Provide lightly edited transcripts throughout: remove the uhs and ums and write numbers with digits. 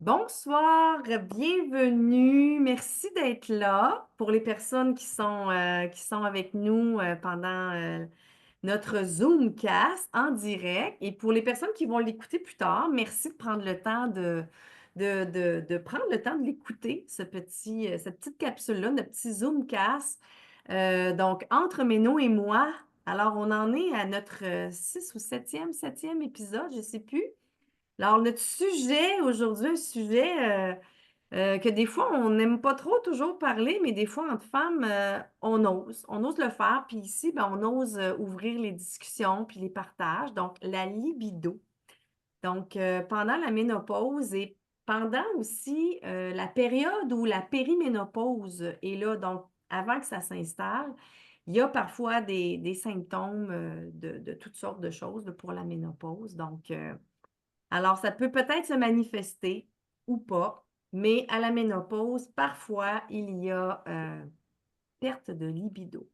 Bonsoir, bienvenue. Merci d'être là pour les personnes qui sont avec nous pendant notre Zoomcast en direct. Et pour les personnes qui vont l'écouter plus tard, merci de prendre le temps de prendre le temps de l'écouter, cette petite capsule-là, notre petit Zoomcast. Donc, entre Méno et moi, alors on en est à notre 6 ou septième épisode, je ne sais plus. Alors, notre sujet aujourd'hui, un sujet que des fois, on n'aime pas trop toujours parler, mais des fois, entre femmes, on ose le faire. Puis ici, ben, on ose ouvrir les discussions puis les partages. Donc, la libido. Donc, pendant la ménopause et pendant aussi la période où la périménopause est là, donc avant que ça s'installe, il y a parfois des symptômes de toutes sortes de choses là, pour la ménopause. Donc, alors, ça peut peut-être se manifester ou pas, mais à la ménopause, parfois, il y a perte de libido.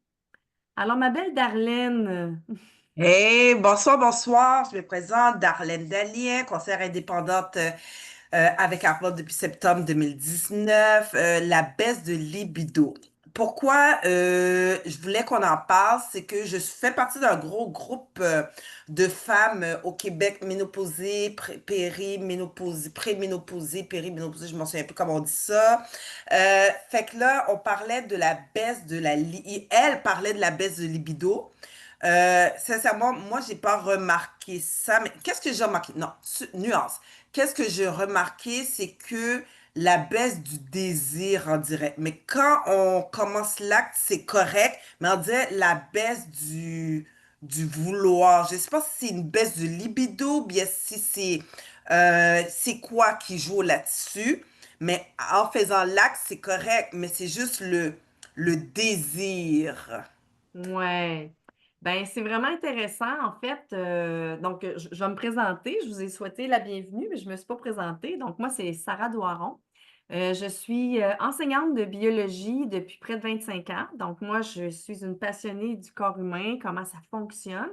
Alors, ma belle Darlène, Hey, bonsoir, bonsoir. Je me présente Darlène Dalien, conseillère indépendante avec Arvon depuis septembre 2019. La baisse de libido. Pourquoi je voulais qu'on en parle, c'est que je fais partie d'un gros groupe de femmes au Québec ménopausées, périménopausées, préménopausées, périménopausées, je m'en souviens un peu comment on dit ça. Fait que là, on parlait de la baisse de elle parlait de la baisse de libido. Sincèrement, moi, j'ai pas remarqué ça, mais qu'est-ce que j'ai remarqué? Non, nuance. Qu'est-ce que j'ai remarqué, c'est que la baisse du désir en direct. Mais quand on commence l'acte, c'est correct, mais on dirait la baisse du vouloir. Je sais pas si c'est une baisse de libido, ou bien si c'est quoi qui joue là-dessus. Mais en faisant l'acte, c'est correct, mais c'est juste le désir. ouais. Ben, c'est vraiment intéressant. En fait, donc, je vais me présenter. Je vous ai souhaité la bienvenue, mais je ne me suis pas présentée. Donc, moi, c'est Sarah Doiron. Je suis enseignante de biologie depuis près de 25 ans. Donc, moi, je suis une passionnée du corps humain, comment ça fonctionne.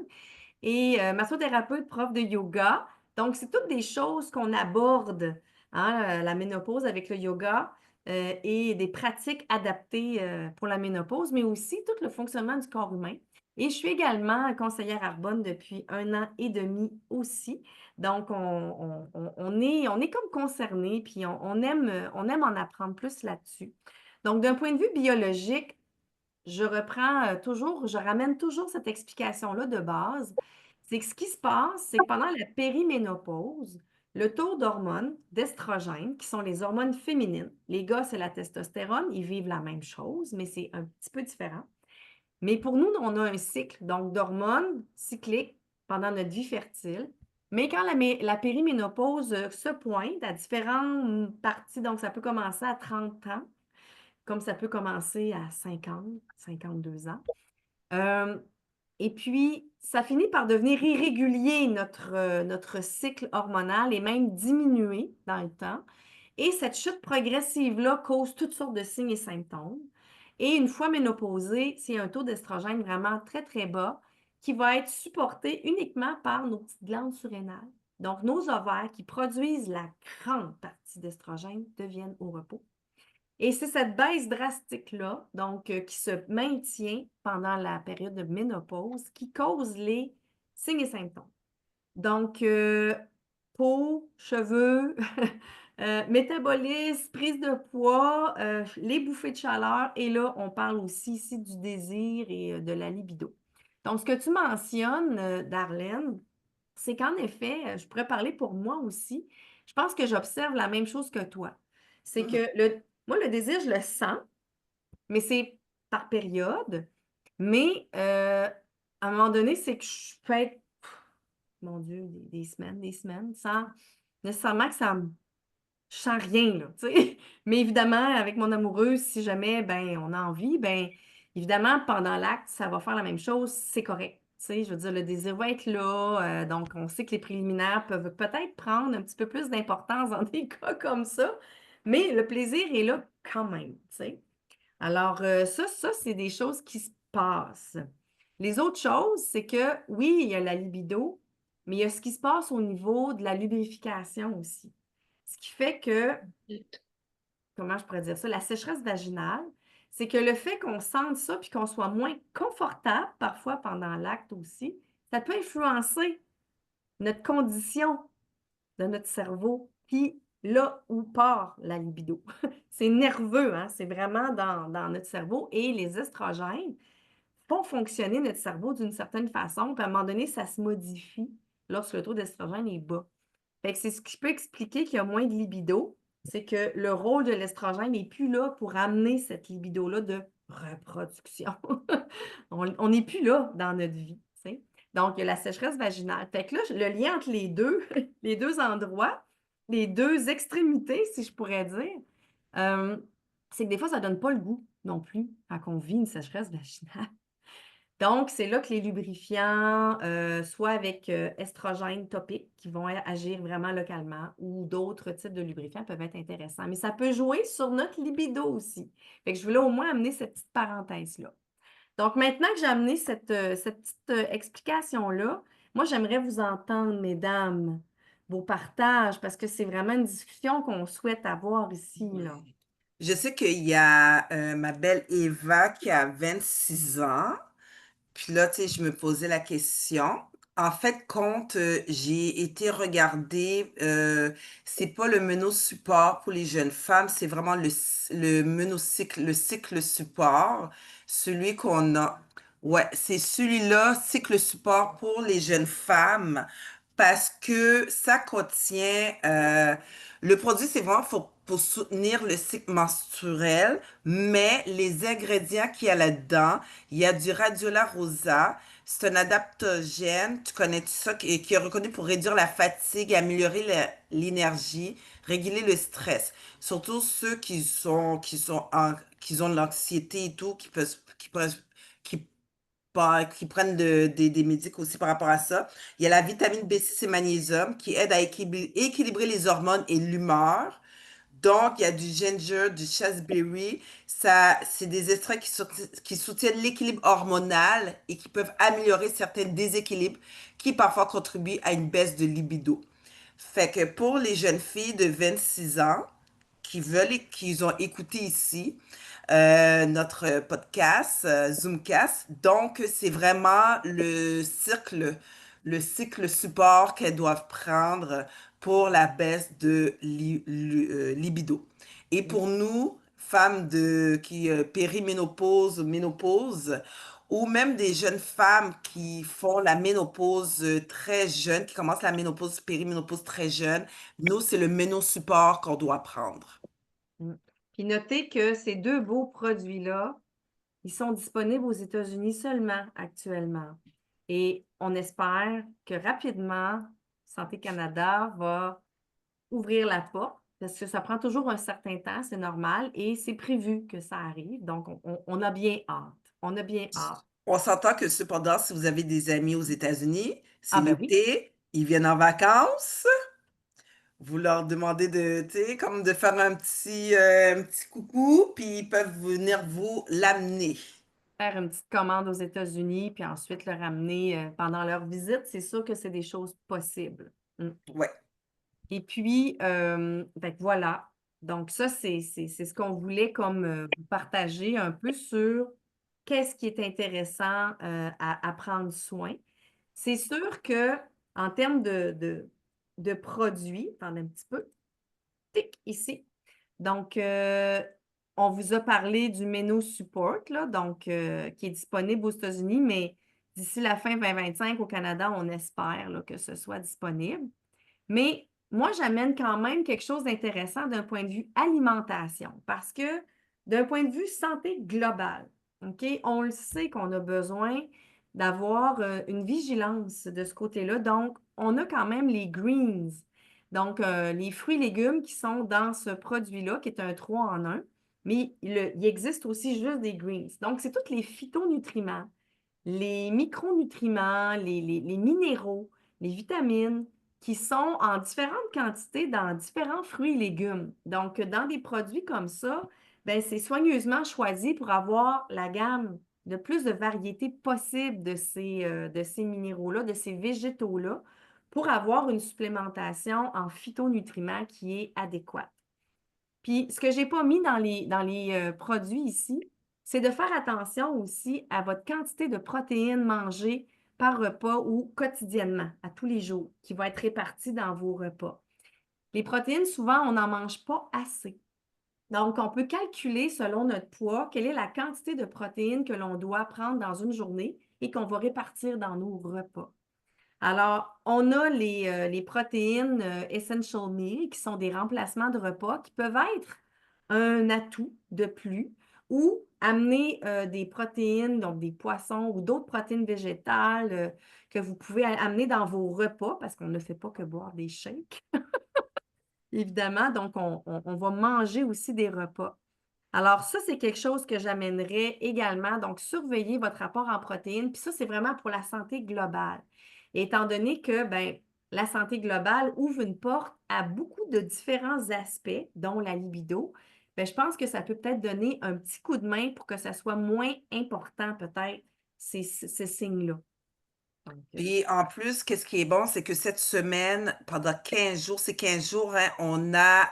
Et massothérapeute, prof de yoga. Donc, c'est toutes des choses qu'on aborde, hein, la ménopause avec le yoga et des pratiques adaptées pour la ménopause, mais aussi tout le fonctionnement du corps humain. Et je suis également conseillère Arbonne depuis 1 an et demi aussi. Donc, on est comme concernés, puis on aime en apprendre plus là-dessus. Donc, d'un point de vue biologique, je ramène toujours cette explication-là de base. C'est que ce qui se passe, c'est que pendant la périménopause, le taux d'hormones, d'estrogènes, qui sont les hormones féminines, les gars, c'est la testostérone, ils vivent la même chose, mais c'est un petit peu différent. Mais pour nous, on a un cycle, donc d'hormones cycliques pendant notre vie fertile. Mais quand la périménopause se pointe à différentes parties, donc ça peut commencer à 30 ans, comme ça peut commencer à 50, 52 ans. Euh, et puis, ça finit par devenir irrégulier, notre cycle hormonal, et même diminuer dans le temps. Et cette chute progressive-là cause toutes sortes de signes et symptômes. Et une fois ménopausée, c'est un taux d'estrogène vraiment très, très bas qui va être supporté uniquement par nos petites glandes surrénales. Donc, nos ovaires qui produisent la grande partie d'estrogène deviennent au repos. Et c'est cette baisse drastique-là, donc qui se maintient pendant la période de ménopause, qui cause les signes et symptômes. Donc, peau, cheveux, métabolisme, prise de poids, les bouffées de chaleur. Et là, on parle aussi ici du désir et de la libido. Donc, ce que tu mentionnes, Darlene, c'est qu'en effet, je pourrais parler pour moi aussi. Je pense que j'observe la même chose que toi. C'est Mhm. que moi, le désir, je le sens, mais c'est par période. Mais à un moment donné, c'est que je peux être, mon Dieu, des semaines, sans nécessairement que ça me... Je sens rien, là, tu sais. Mais évidemment, avec mon amoureux, si jamais, ben, on a envie, ben, évidemment, pendant l'acte, ça va faire la même chose, c'est correct. Tu sais, je veux dire, le désir va être là, donc on sait que les préliminaires peuvent peut-être prendre un petit peu plus d'importance dans des cas comme ça, mais le plaisir est là quand même, tu sais. Alors, ça, c'est des choses qui se passent. Les autres choses, c'est que oui, il y a la libido, mais il y a ce qui se passe au niveau de la lubrification aussi. Ce qui fait que, comment je pourrais dire ça, la sécheresse vaginale, c'est que le fait qu'on sente ça puis qu'on soit moins confortable parfois pendant l'acte aussi, ça peut influencer notre condition de notre cerveau, puis là où part la libido. C'est nerveux, hein? C'est vraiment dans notre cerveau et les estrogènes font fonctionner notre cerveau d'une certaine façon, puis à un moment donné, ça se modifie lorsque le taux d'estrogène est bas. Fait que c'est ce qui peut expliquer qu'il y a moins de libido, c'est que le rôle de l'estrogène n'est plus là pour amener cette libido-là de reproduction. On n'est plus là dans notre vie, tu sais. Donc, il y a la sécheresse vaginale. Fait que là, le lien entre les deux, les deux endroits, les deux extrémités, si je pourrais dire, euh, c'est que des fois, ça ne donne pas le goût non plus quand on vit une sécheresse vaginale. Donc, c'est là que les lubrifiants, soit avec estrogènes topiques qui vont agir vraiment localement ou d'autres types de lubrifiants peuvent être intéressants. Mais ça peut jouer sur notre libido aussi. Fait que je voulais au moins amener cette petite parenthèse-là. Donc, maintenant que j'ai amené cette petite explication-là, moi, j'aimerais vous entendre, mesdames, vos partages, parce que c'est vraiment une discussion qu'on souhaite avoir ici, là. Ouais. Je sais qu'il y a ma belle Eva qui a 26 ans. Puis là, tu sais, je me posais la question. En fait, quand j'ai été regarder, c'est pas le support pour les jeunes femmes, c'est vraiment le monocycle, le cycle support, celui qu'on a. Ouais, c'est celui-là, cycle support pour les jeunes femmes, parce que ça contient, le produit, c'est vraiment pour soutenir le cycle menstruel, mais les ingrédients qu'il y a là-dedans, il y a du Radiola rosa. C'est un adaptogène, tu connais ça, qui est reconnu pour réduire la fatigue, améliorer l'énergie, réguler le stress. Surtout ceux qui ont de l'anxiété et tout, qui, qui prennent des médicaments aussi par rapport à ça. Il y a la vitamine B6 et magnésium qui aide à équilibrer les hormones et l'humeur. Donc, il y a du ginger, du chasteberry. Ça, c'est des extraits qui soutiennent l'équilibre hormonal et qui peuvent améliorer certains déséquilibres qui parfois contribuent à une baisse de libido. Fait que pour les jeunes filles de 26 ans qui ont écouté ici notre podcast Zoomcast, donc c'est vraiment le cycle support qu'elles doivent prendre pour la baisse de libido. Et pour nous, femmes qui périménopause, ménopause, ou même des jeunes femmes qui font la ménopause très jeune, qui commencent la ménopause, périménopause très jeune, nous, c'est le ménosupport qu'on doit prendre. Mm. Puis notez que ces deux beaux produits-là, ils sont disponibles aux États-Unis seulement actuellement. Et on espère que rapidement, Santé Canada va ouvrir la porte parce que ça prend toujours un certain temps, c'est normal, et c'est prévu que ça arrive. Donc, on a bien hâte. On a bien hâte. On s'entend que cependant, si vous avez des amis aux États-Unis, c'est Ah ben oui, l'été, ils viennent en vacances, vous leur demandez de, tu sais, comme de faire un petit coucou, puis ils peuvent venir vous l'amener. faire une petite commande aux États-Unis, puis ensuite le ramener pendant leur visite, c'est sûr que c'est des choses possibles. Mm. Ouais. Et puis, fait que voilà. Donc, ça, c'est ce qu'on voulait comme vous partager un peu sur qu'est-ce qui est intéressant à prendre soin. C'est sûr que en termes de produits, attendez un petit peu, tic, ici. Donc, on vous a parlé du menu support, là, donc, qui est disponible aux États-Unis, mais d'ici la fin 2025 au Canada, on espère là, que ce soit disponible. Mais moi, j'amène quand même quelque chose d'intéressant d'un point de vue alimentation, parce que d'un point de vue santé globale, OK, on le sait qu'on a besoin d'avoir une vigilance de ce côté-là. Donc, on a quand même les greens, donc les fruits et légumes qui sont dans ce produit-là, qui est un 3 en un, mais il existe aussi juste des greens. Donc, c'est tous les phytonutriments, les micronutriments, les minéraux, les vitamines qui sont en différentes quantités dans différents fruits et légumes. Donc, dans des produits comme ça, ben, c'est soigneusement choisi pour avoir la gamme le plus de variété possible de ces minéraux-là, de ces végétaux-là, pour avoir une supplémentation en phytonutriments qui est adéquate. Puis, ce que je n'ai pas mis dans les produits ici, c'est de faire attention aussi à votre quantité de protéines mangées par repas ou quotidiennement, à tous les jours, qui va être répartie dans vos repas. Les protéines, souvent, on n'en mange pas assez. Donc, on peut calculer selon notre poids quelle est la quantité de protéines que l'on doit prendre dans une journée et qu'on va répartir dans nos repas. Alors, on a les protéines Essential Meal qui sont des remplacements de repas qui peuvent être un atout de plus ou amener des protéines, donc des poissons ou d'autres protéines végétales que vous pouvez amener dans vos repas parce qu'on ne fait pas que boire des shakes, évidemment. Donc, on va manger aussi des repas. Alors, ça, c'est quelque chose que j'amènerais également. Donc, surveillez votre rapport en protéines. Puis ça, c'est vraiment pour la santé globale. Et étant donné que ben, la santé globale ouvre une porte à beaucoup de différents aspects, dont la libido, ben, je pense que ça peut peut-être donner un petit coup de main pour que ça soit moins important, peut-être, ces signes-là. Donc, Puis en plus, qu'est-ce qui est bon, c'est que cette semaine, pendant 15 jours, c'est 15 jours, hein, on a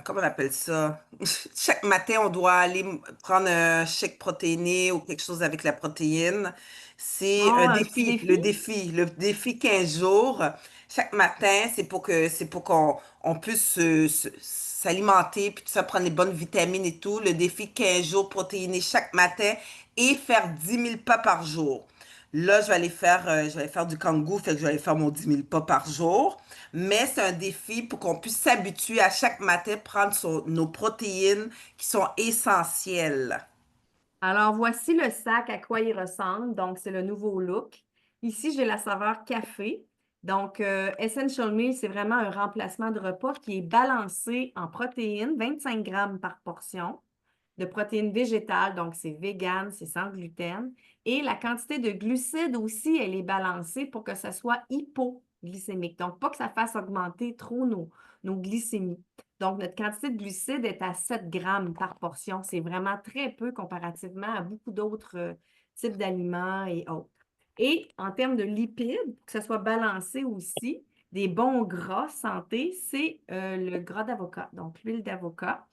comment on appelle ça? Chaque matin, on doit aller prendre un shake protéiné ou quelque chose avec la protéine. C'est oh, un un petit défi, défi? le défi 15 jours. Chaque matin, c'est pour qu'on puisse s'alimenter, puis tout ça, prendre les bonnes vitamines et tout. Le défi 15 jours protéiné chaque matin et faire 10 000 pas par jour. Là, je vais aller faire du kangoo, fait que je vais aller faire mon 10 000 pas par jour. Mais c'est un défi pour qu'on puisse s'habituer à chaque matin prendre nos protéines qui sont essentielles. Alors, voici le sac à quoi il ressemble. Donc, c'est le nouveau look. Ici, j'ai la saveur café. Donc, Essential Meal, c'est vraiment un remplacement de repas qui est balancé en protéines, 25 grammes par portion, de protéines végétales, donc c'est vegan, c'est sans gluten. Et la quantité de glucides aussi, elle est balancée pour que ça soit hypoglycémique. Donc, pas que ça fasse augmenter trop nos glycémies. Donc, notre quantité de glucides est à 7 grammes par portion. C'est vraiment très peu comparativement à beaucoup d'autres types d'aliments et autres. Et en termes de lipides, que ce soit balancé aussi, des bons gras santé, c'est le gras d'avocat, donc l'huile d'avocat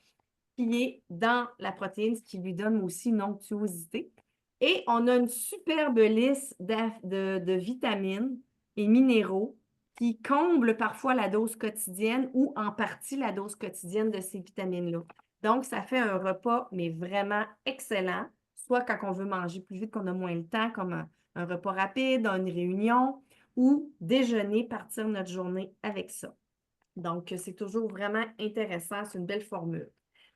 qui est dans la protéine, ce qui lui donne aussi une onctuosité. Et on a une superbe liste de vitamines et minéraux qui comblent parfois la dose quotidienne ou en partie la dose quotidienne de ces vitamines-là. Donc, ça fait un repas, mais vraiment excellent, soit quand on veut manger plus vite, qu'on a moins le temps, comme un repas rapide, une réunion, ou déjeuner, partir notre journée avec ça. Donc, c'est toujours vraiment intéressant. C'est une belle formule.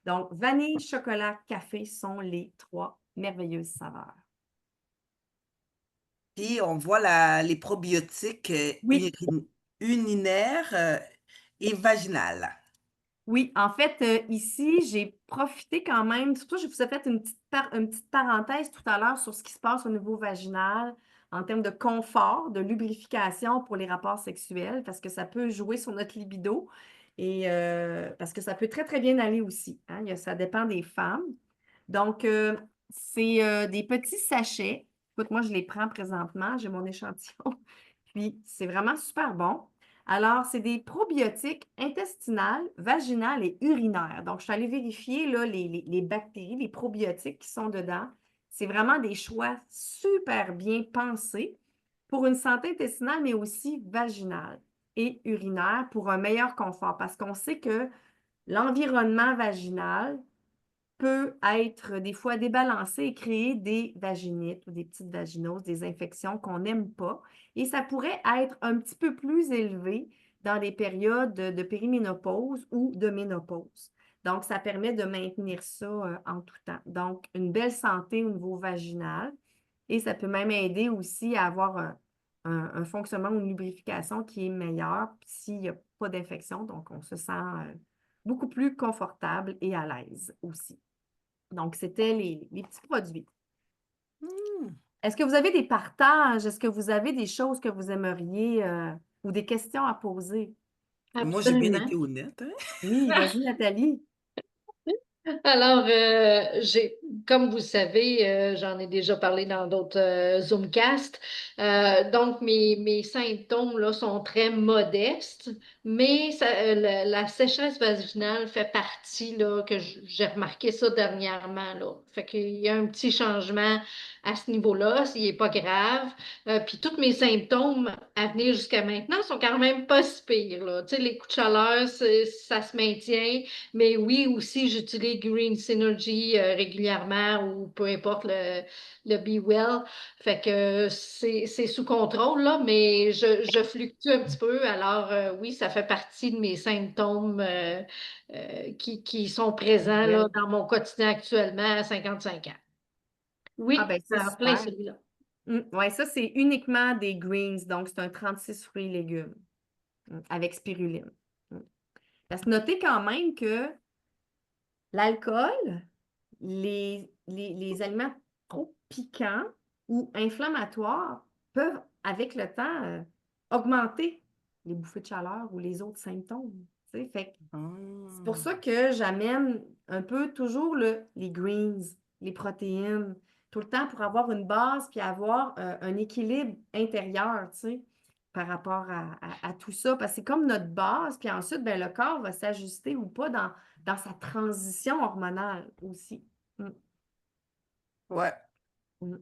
Donc, vanille, chocolat, café sont les trois merveilleuses saveurs. Puis on voit les probiotiques Oui, urinaires et vaginales. oui. En fait, ici, j'ai profité quand même, surtout, je vous ai fait une petite parenthèse tout à l'heure sur ce qui se passe au niveau vaginal en termes de confort, de lubrification pour les rapports sexuels, parce que ça peut jouer sur notre libido et parce que ça peut très, très bien aller aussi, hein. Ça dépend des femmes. Donc, c'est des petits sachets. Écoute, moi, je les prends présentement. J'ai mon échantillon. Puis, c'est vraiment super bon. Alors, c'est des probiotiques intestinales, vaginales et urinaires. Donc, je suis allée vérifier là, les bactéries, les probiotiques qui sont dedans. C'est vraiment des choix super bien pensés pour une santé intestinale, mais aussi vaginale et urinaire pour un meilleur confort. Parce qu'on sait que l'environnement vaginal peut être des fois débalancé et créer des vaginites ou des petites vaginoses, des infections qu'on n'aime pas. Et ça pourrait être un petit peu plus élevé dans les périodes de périménopause ou de ménopause. Donc, ça permet de maintenir ça en tout temps. Donc, une belle santé au niveau vaginal. Et ça peut même aider aussi à avoir un fonctionnement ou une lubrification qui est meilleur s'il n'y a pas d'infection. Donc, on se sent beaucoup plus confortable et à l'aise aussi. Donc, c'était les petits produits. Hmm. Est-ce que vous avez des partages? Est-ce que vous avez des choses que vous aimeriez ou des questions à poser? Moi, j'ai bien Absolument. été honnête, hein? Oui, vas-y, Nathalie. Alors, comme vous le savez, j'en ai déjà parlé dans d'autres Zoomcasts. Donc, mes symptômes là, sont très modestes, mais la sécheresse vaginale fait partie là, que j'ai remarqué ça dernièrement. Là. Fait qu'il y a un petit changement à ce niveau-là, il n'est pas grave. Puis tous mes symptômes à venir jusqu'à maintenant sont quand même pas si pires. Là. Tu sais, les coups de chaleur, ça se maintient. Mais oui, aussi, j'utilise Green Synergy régulièrement ou peu importe le Be Well. Fait que c'est sous contrôle, là, mais je fluctue un petit peu. Alors, oui, ça fait partie de mes symptômes qui sont présents là, dans mon quotidien actuellement à 55 ans. Ah Oui, ben c'est en plein super. celui-là. Ouais, ça, c'est uniquement des greens, donc c'est un 36 fruits et légumes avec spiruline. Mm. Parce que notez quand même que l'alcool, les aliments trop piquants ou inflammatoires peuvent, avec le temps, augmenter les bouffées de chaleur ou les autres symptômes. Tu sais. Fait que c'est pour Hmm. ça que j'amène un peu toujours les greens, les protéines, tout le temps pour avoir une base puis avoir un équilibre intérieur, tu sais, par rapport à tout ça. Parce que c'est comme notre base, puis ensuite, ben, le corps va s'ajuster ou pas dans sa transition hormonale aussi. Mm, Ouais, mm.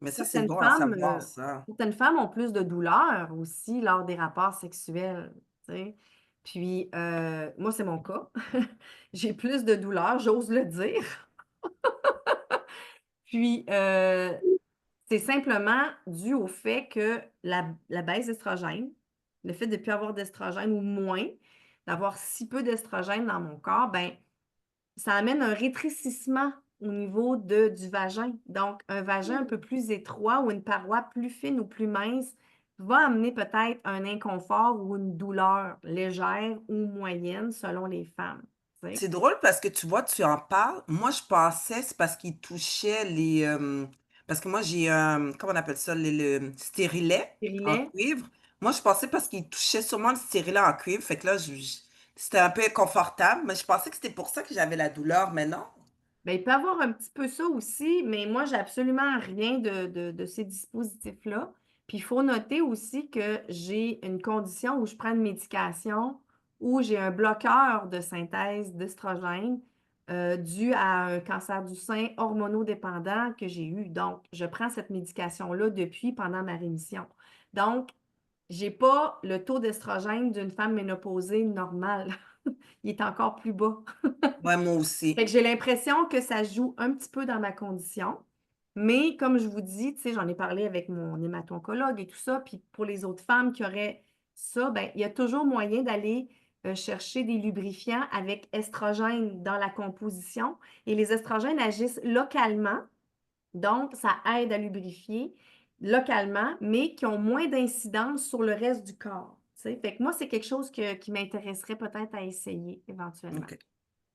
mais ça, c'est Certaines bon à femmes, savoir, ça. certaines femmes ont plus de douleurs aussi lors des rapports sexuels, tu sais. Puis, moi, c'est mon cas. J'ai plus de douleurs, j'ose le dire. Puis, c'est simplement dû au fait que la baisse d'estrogène, le fait de ne plus avoir d'estrogène ou moins, d'avoir si peu d'estrogène dans mon corps, ben, ça amène un rétrécissement au niveau du vagin. Donc, un vagin un peu plus étroit ou une paroi plus fine ou plus mince va amener peut-être un inconfort ou une douleur légère ou moyenne selon les femmes. Tu sais. C'est drôle parce que tu vois, tu en parles. Moi, je pensais c'est parce qu'il touchait les... parce que moi, j'ai un... Comment on appelle ça? Le stérilet en Stérilet. cuivre. Moi, je pensais parce qu'il touchait sûrement le stérilet en cuivre. Fait que là, c'était un peu inconfortable. Mais je pensais que c'était pour ça que j'avais la douleur. Mais non. Bien, il peut y avoir un petit peu ça aussi, mais moi, j'ai absolument rien de ces dispositifs-là. Puis, il faut noter aussi que j'ai une condition où je prends une médication, où j'ai un bloqueur de synthèse d'estrogène dû à un cancer du sein hormonodépendant que j'ai eu. Donc, je prends cette médication-là depuis pendant ma rémission. Donc, j'ai pas le taux d'estrogène d'une femme ménopausée normale. Il est encore plus bas. Ouais, moi Fait aussi. que j'ai l'impression que ça joue un petit peu dans ma condition. Mais comme je vous dis, tu sais, j'en ai parlé avec mon hémato-oncologue et tout ça. Puis pour les autres femmes qui auraient ça, ben, il y a toujours moyen d'aller chercher des lubrifiants avec estrogène dans la composition. Et les estrogènes agissent localement, donc ça aide à lubrifier localement, mais qui ont moins d'incidence sur le reste du corps. Tu sais. Fait que moi, c'est quelque chose qui m'intéresserait peut-être à essayer éventuellement. OK.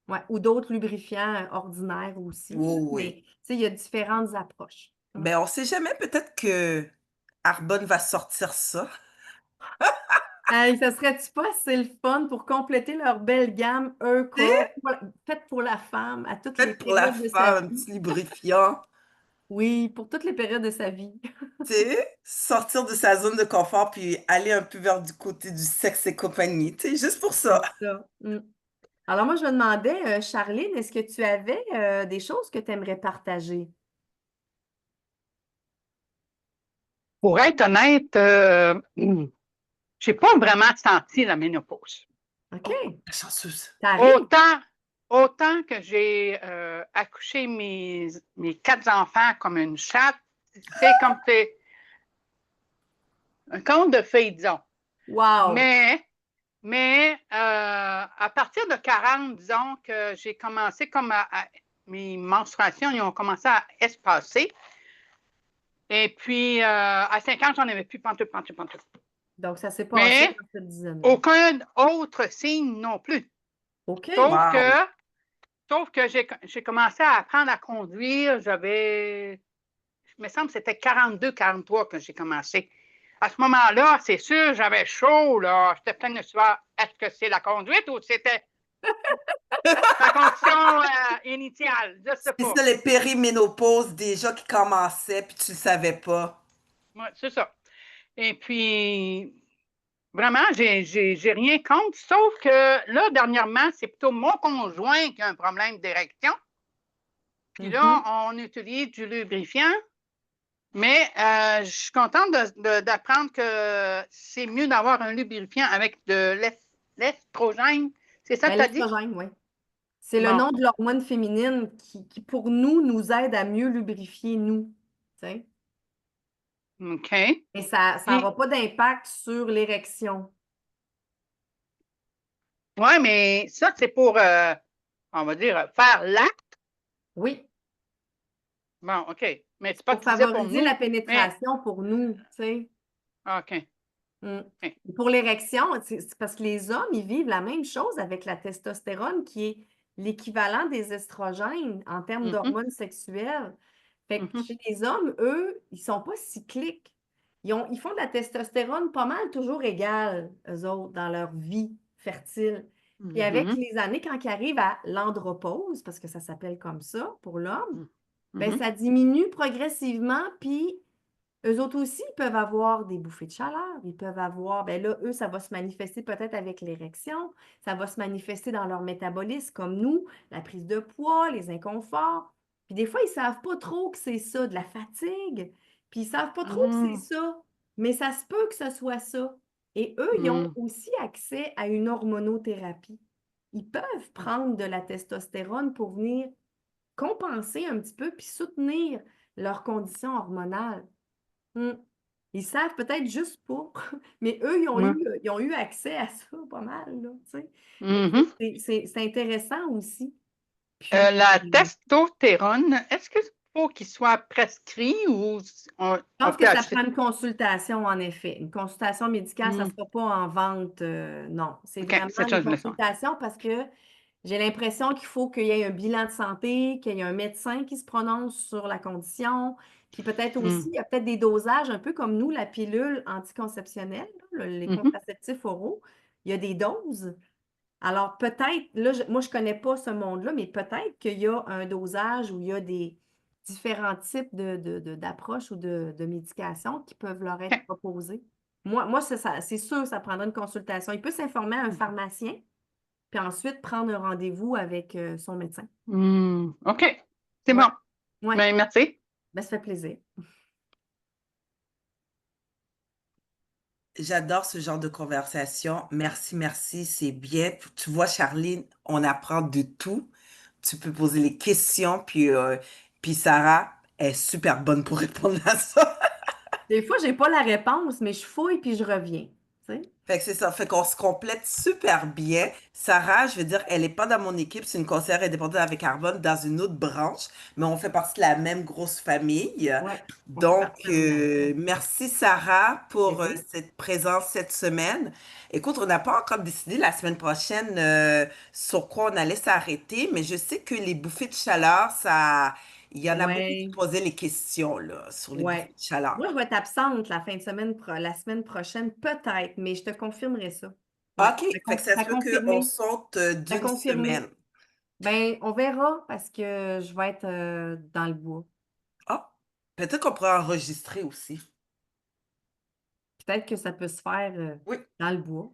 Ouais, ou d'autres lubrifiants ordinaires aussi, là. Oui, Mais oui. tu sais, il y a différentes approches. Mm. Ben, on sait jamais. Peut-être que Arbonne va sortir ça. Hey, ça serait-tu pas assez le fun pour compléter leur belle gamme Tu sais, Eucore, faite pour la femme à toutes les peut-être pour la périodes de sa femme, un vie? petit lubrifiant. Oui, pour toutes les périodes de sa vie. Tu sais, sortir de sa zone de confort puis aller un peu vers du côté du sexe et compagnie. Tu sais, juste pour ça. C'est ça. Mm. Alors moi, je me demandais, Charline, est-ce que tu avais des choses que tu aimerais partager? Pour être honnête, j'ai pas vraiment senti la ménopause. OK, Oh, la chanceuse. ça arrive. Autant, autant que j'ai accouché mes quatre enfants comme une chatte, c'est comme c'est un conte de fées, disons. Wow! Mais à partir de 40, disons que j'ai commencé comme mes menstruations, ils ont commencé à espacer. Et puis, à 50, j'en avais plus pantoute, pantoute, pantoute. Donc, ça s'est passé Mais dans cette dizaine-là. aucun autre signe non plus. OK. Sauf que, Wow. sauf que j'ai commencé à apprendre à conduire. Il me semble que c'était 42, 43 que j'ai commencé. À ce moment-là, c'est sûr, j'avais chaud, là. J'étais pleine de sueur. Est-ce que c'est la conduite ou c'était Ta condition initiale, je sais C'est pas. ça, les périménopauses déjà qui commençaient, puis tu le savais pas. Ouais, c'est ça. Et puis, vraiment, j'ai rien contre, sauf que là, dernièrement, c'est plutôt mon conjoint qui a un problème d'érection. Puis là, on utilise du lubrifiant, mais je suis contente d'apprendre que c'est mieux d'avoir un lubrifiant avec de l'estrogène. C'est ça que Ben, tu as dit? l'estrogène, oui. C'est le Bon, nom de l'hormone féminine qui, pour nous aide à mieux lubrifier nous. Tu sais. OK. Et ça n'aura Puis, pas d'impact sur l'érection. ouais, mais ça, c'est pour, on va dire, faire l'acte. Oui, Bon, OK. Mais c'est pas pour utilisé pour favoriser la nous. Mais, pénétration pour nous. Tu sais. OK. Mm. OK. Pour l'érection, c'est parce que les hommes, ils vivent la même chose avec la testostérone qui est l'équivalent des estrogènes en termes Mhm, d'hormones sexuelles. Fait que mhm, chez les hommes, eux, ils sont pas cycliques. Ils font de la testostérone pas mal toujours égale, eux autres, dans leur vie fertile. Puis avec mhm, les années, quand ils arrivent à l'andropause, parce que ça s'appelle comme ça pour l'homme, ben mhm, ça diminue progressivement, puis eux autres aussi, ils peuvent avoir des bouffées de chaleur. Ils peuvent avoir, ben là, eux, ça va se manifester peut-être avec l'érection, ça va se manifester dans leur métabolisme, comme nous, la prise de poids, les inconforts. Puis des fois, ils ne savent pas trop que c'est ça, de la fatigue. Puis ils ne savent pas trop que c'est mhm, ça, mais ça se peut que ce soit ça. Et eux, ils ont mhm, aussi accès à une hormonothérapie. Ils peuvent prendre de la testostérone pour venir compenser un petit peu puis soutenir leur condition hormonale. Mm. Ils savent peut-être juste pas, mais eux, ouais, ils ont eu accès à ça pas mal, là, tu sais. Fait que mhm. c'est intéressant aussi. Puis, La testostérone, est-ce qu'il faut qu'il soit prescrit ou je on pense que peut ça acheter? prend une consultation, en effet. Une consultation médicale, ça ne Hmm, sera pas en vente, non. C'est OK, vraiment c'est ça, une je voulais savoir. consultation parce que j'ai l'impression qu'il faut qu'il y ait un bilan de santé, qu'il y ait un médecin qui se prononce sur la condition. Puis peut-être aussi, Hmm, il y a peut-être des dosages, un peu comme nous, la pilule anticonceptionnelle, là, les mhm, contraceptifs oraux. Il y a des doses. Alors peut-être, là, moi, je ne connais pas ce monde-là, mais peut-être qu'il y a un dosage où il y a des différents types d'approches ou de médications qui peuvent leur être OK. proposées. Moi c'est sûr, ça prendra une consultation. Il peut s'informer à un pharmacien, puis ensuite prendre un rendez-vous avec son médecin. OK, c'est Ouais, bon. ouais. Ben, merci. Ben, ça fait plaisir. J'adore ce genre de conversation. Merci, merci, c'est bien. Tu vois, Charline, on apprend de tout. Tu peux poser les questions, puis Sarah est super bonne pour répondre à ça. Des fois, j'ai pas la réponse, mais je fouille puis je reviens. Tu sais? Fait que c'est ça, fait qu'on se complète super bien. Sarah, je veux dire, elle n'est pas dans mon équipe, c'est une conseillère indépendante avec Carbone dans une autre branche, mais on fait partie de la même grosse famille. Ouais, on fait Donc, partie de la même affaire. merci Sarah pour Plaisir. cette présence cette semaine. Écoute, on n'a pas encore décidé la semaine prochaine sur quoi on allait s'arrêter, mais je sais que les bouffées de chaleur, ça, il y en a beaucoup qui Ouais. posaient les questions là, sur les bouffées Ouais. de chaleur. Moi, je vais être absente la fin de semaine, la semaine prochaine, peut-être, mais je te confirmerai ça. Ouais. OK, fait que ça Ça se peut qu'on confirmé. saute Ça d'une confirmé. semaine. Ben, on verra parce que je vais être dans le bois. Ah, peut-être qu'on pourrait enregistrer aussi. Peut-être que ça peut se faire Oui. dans le bois.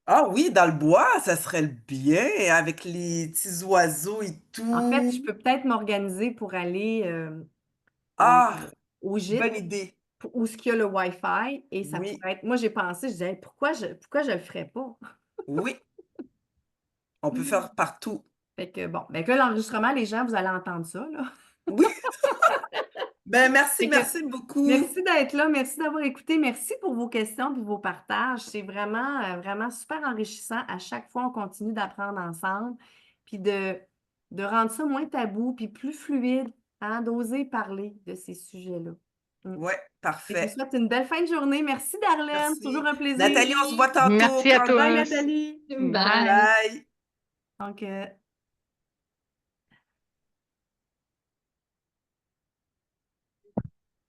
Ah oui, dans le bois, ça serait le bien, avec les petits oiseaux et En fait, tout. je peux peut-être m'organiser pour aller au, Ah, au gîte bonne idée. où ce qu'il y a le Wi-Fi et ça Oui, pourrait être. Moi, j'ai pensé, je disais, hey, pourquoi je le ferais pas? oui, on peut faire partout. Fait que bon, ben que là, l'enregistrement, les gens, vous allez entendre ça, là. Oui, ben merci, Fait que merci beaucoup. merci d'être là, merci d'avoir écouté, merci pour vos questions et vos partages. C'est vraiment, vraiment super enrichissant. À chaque fois, on continue d'apprendre ensemble, puis de rendre ça moins tabou, puis plus fluide, hein, d'oser parler de ces sujets-là. Mm. Ouais, Fait que je vous parfait. souhaite une belle fin de journée. Merci, Darlène. Toujours Merci. un plaisir. Nathalie, on se voit tantôt. Merci à Bye, tous. Nathalie. Bye. Bye. Donc,